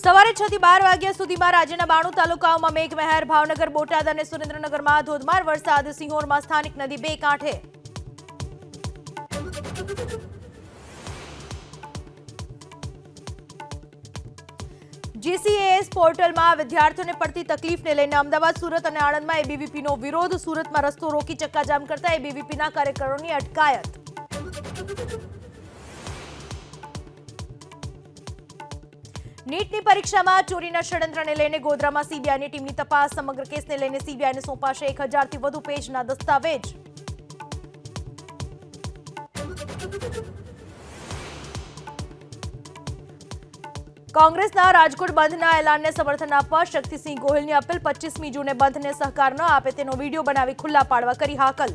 સવારે 6 થી 12 વાગ્યા સુધીમાં રાજ્યના 92 તાલુકાઓમાં મેઘમહેર. ભાવનગર, બોટાદ અને સુરેન્દ્રનગરમાં ધોધમાર વરસાદ. સિંહોરમાં સ્થાનિક નદી 2 કાંઠે. જીસીએએસ પોર્ટલમાં વિદ્યાર્થીઓને પડતી તકલીફને લઈને અમદાવાદ, સુરત અને આણંદમાં એબીવીપીનો વિરોધ. સુરતમાં રસ્તો રોકી ચક્કાજામ કરતા એબીવીપીના કાર્યકરોની અટકાયત. નીટની પરીક્ષામાં ચોરીના ષડયંત્રને લઈને ગોધરામાં સીબીઆઈની ટીમની તપાસ. સમગ્ર કેસને લઈને સીબીઆઈને સોંપાશે 1000 થી વધુ પેજના દસ્તાવેજ. કોંગ્રેસના રાજકોટ બંધના એલાનને સમર્થન આપવા શક્તિસિંહ ગોહિલની અપીલ. 25મી જૂને બંધને સહકાર ન આપે તેનો વિડીયો બનાવી ખુલ્લા પાડવા કરી હાકલ.